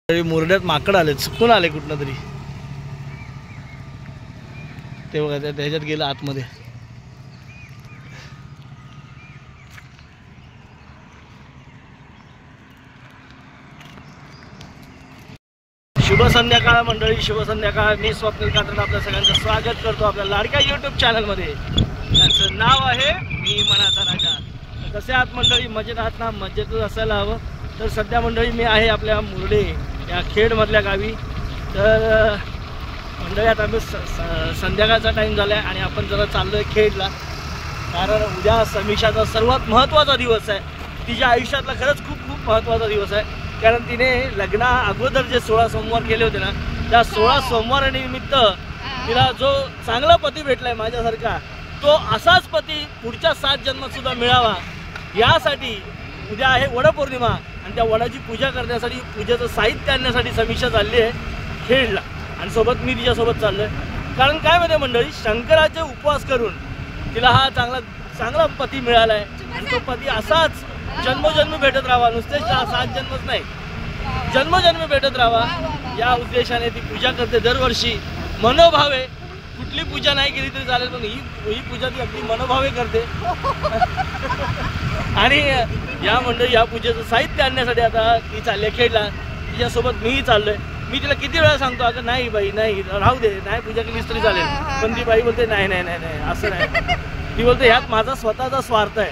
मुरड्यात माकड आले, चुकून आले कुठनं तरी, ते बघा त्याच्यात गेलं आतमध्ये. शुभ संध्याकाळ मंडळी, शुभ संध्याकाळ. मी स्वप्नील कात्रज आपल्या सगळ्यांचं स्वागत करतो आपल्या लाडक्या यूट्यूब चॅनलमध्ये. त्याचं नाव आहे मी मनाचा राजा. कसे आहात मंडळी? मजेत आहात ना? मजेतच असायला हवं. तर सध्या मंडळी मी आहे आपल्या मुरडे या खेडमधल्या गावी. तर मंडळी आता आम्ही संध्याकाळचा टाईम झाला आहे आणि आपण जरा चाललो आहे खेडला. कारण उद्या समीक्षाचा सर्वात महत्त्वाचा दिवस आहे. तिच्या आयुष्यातला खरंच खूप खूप महत्त्वाचा दिवस आहे. कारण तिने लग्ना अगोदर जे 16 सोमवार केले होते ना, त्या 16 सोमवारानिमित्त तिला जो चांगला पती भेटलाय माझ्यासारखा, तो असाच पती पुढच्या 7 जन्मात सुद्धा मिळावा यासाठी उद्या आहे वडपौर्णिमा. आणि त्या वडाची पूजा करण्यासाठी, पूजेचं साहित्य आणण्यासाठी समीक्षा चालली आहे खेडला. आणि सोबत मी तिच्यासोबत चाललो आहे. कारण काय माहिती मंडळी, शंकराचे उपवास करून तिला हा चांगला पती मिळाला आहे. आणि तो पती असाच जन्मोजन्मी भेटत राहावा, नुसतेच 7 जन्मच नाही, जन्मोजन्मी भेटत राहावा या उद्देशाने ती पूजा करते दरवर्षी. मनोभावे, कुठली पूजा नाही केली तरी चालेल, पण ही पूजा ती अगदी मनोभावे करते. आणि या मंडळी या पूजेचं साहित्य आणण्यासाठी आता ती चालली खेळला. तिच्यासोबत मीही चाललोय. मी तिला किती वेळा सांगतो, अगं नाही बाई नाही, राहू दे, नाही पूजा केलीच तरी चालेल. पण ती बाई बोलते नाही नाही नाही नाही असं नाही. ती बोलते ह्यात माझा स्वतःचा स्वार्थ आहे.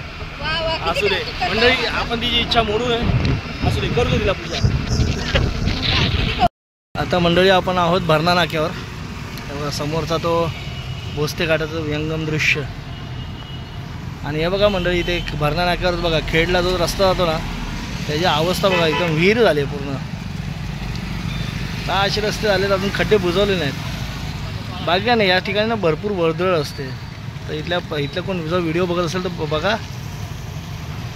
असू दे मंडळी, आपण तिची इच्छा मोडू नये, असू दे, करू दे तिला पूजा. आता मंडळी आपण आहोत भरणा नाक्यावर. तेव्हा समोरचा तो भोसते घाटाचं व्यंगम दृश्य. आणि हे बघा मंडळी, इथे भरणा नाक्यावर बघा खेडला जो रस्ता जातो ना, त्याची अवस्था बघा, एकदम विहीर झाली पूर्ण. असे रस्ते झालेत, अजून खड्डे बुजवले नाहीत. बाकी नाही, या ठिकाणी ना भरपूर वर्दळ असते. तर इथल्या कोण जो व्हिडिओ बघत असेल तर बघा,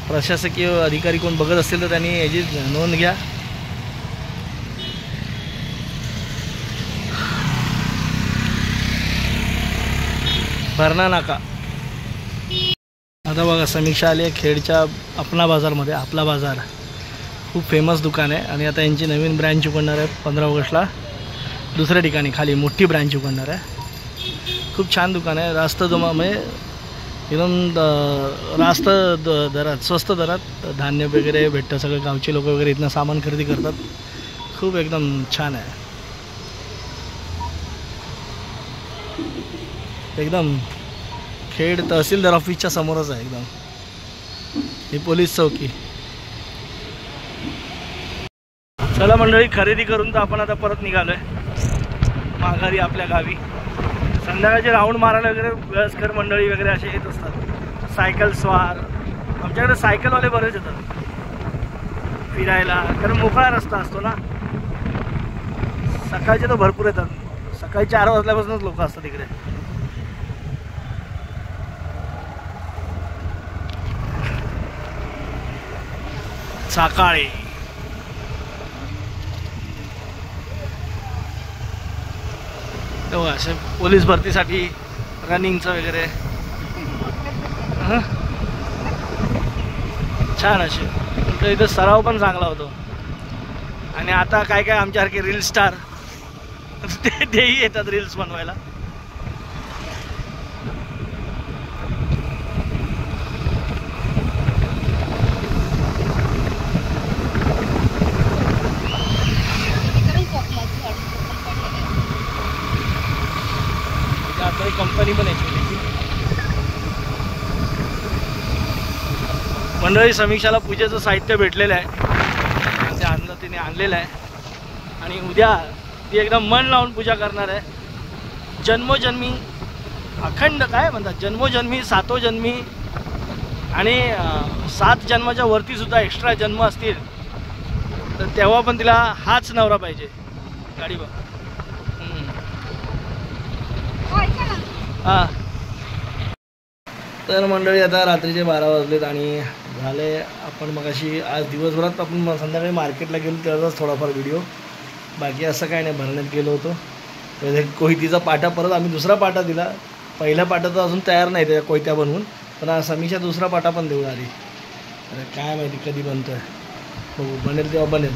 प्रशासकीय अधिकारी कोण बघत असतील तर त्यांनी याची नोंद घ्या. भरणा नाका. आता बघा समीक्षा आली आहे खेडच्या अपना बाजारमध्ये. आपला बाजार खूप फेमस दुकान आहे आणि आता यांची नवीन ब्रँच उघडणार आहे 15 ऑगस्टला. दुसऱ्या ठिकाणी खाली मोठी ब्रँच उघडणार आहे. खूप छान दुकान आहे. रास्त म्हणजे एकदम रास्त दरात, स्वस्त दरात धान्य वगैरे भेटतं. सगळे गावचे लोक वगैरे इथनं सामान खरेदी करतात. खूप एकदम छान आहे. एकदम खेड तहसीलदार ऑफिसच्या समोरच आहे एकदम ही पोलीस चौकी. चला मंडळी, खरेदी करून तर आपण आता परत निघालोय माघारी आपल्या गावी. संध्याकाळचे राऊंड मारायला वगैरे वयस्कर मंडळी वगैरे असे येत असतात. सायकल स्वार, आमच्याकडे सायकलवाले बरेच येतात फिरायला, कारण मोकळा रस्ता असतो ना. सकाळचे तर भरपूर येतात. सकाळी 4 वाजल्यापासूनच लोक असतात इकडे. सकाळी तेव्हा असे पोलीस भरतीसाठी रनिंगचं वगैरे छान असे. तर इथं सराव पण चांगला होतो. आणि आता काय काय आमच्यासारखे रील स्टार तेही येतात रील्स बनवायला. कंपनी पण आहे मंडळी. समीक्षाला पूजेचं साहित्य भेटलेलं आहे, ते तिने आणलेलं आहे. आणि उद्या ती एकदम मन लावून पूजा करणार आहे. जन्मोजन्मी अखंड काय म्हणतात, जन्मोजन्मी, सातोजन्मी आणि 7 जन्माच्या वरती सुद्धा एक्स्ट्रा जन्म असतील तर तेव्हा पण तिला हाच नवरा पाहिजे. गाडी बघ. हां तर मंडळी आता रात्रीचे 12 वाजलेत आणि झाले. आपण मग अशी आज दिवसभरात आपण संध्याकाळी मार्केटला गेलो त्याचाच थोडाफार व्हिडिओ. बाकी असं काय नाही, भरण्यात गेलो होतो. कोयतीचा पाटा परत आम्ही दुसरा पाटा दिला. पहिला पाटा तर अजून तयार नाही त्याच्या कोयत्या बनवून, पण आज समीक्षा दुसरा पाटा पण देऊन आली. अरे काय माहिती कधी बनतो आहे, बघू, बनेल तेव्हा बनेल.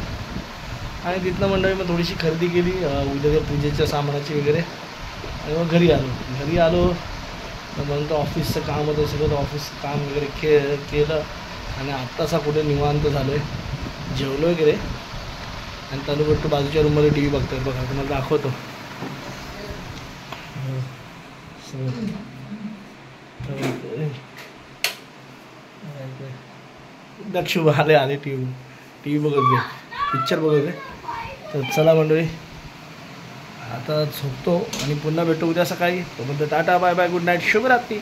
आणि तिथनं मंडळी मग थोडीशी खरेदी केली उद्या पूजेच्या सामानाची वगैरे, आणि मग घरी आलो तर मग तर ऑफिसचं काम होतं सगळं, ऑफिस काम वगैरे केलं आणि आत्तासा कुठे निवांत झालो आहे, जेवलो वगैरे आणि चालू करतो बाजूच्या रूममध्ये टी व्ही बघतोय बघा, तुम्हाला दाखवतो. दक्षु आले टी व्ही बघत पिक्चर बघत. तर चला मंडळी आता झोपतो आणि पुन्हा भेटू उद्या सकाळी. तोपर्यंत tata bye bye, good night, शुभरात्री.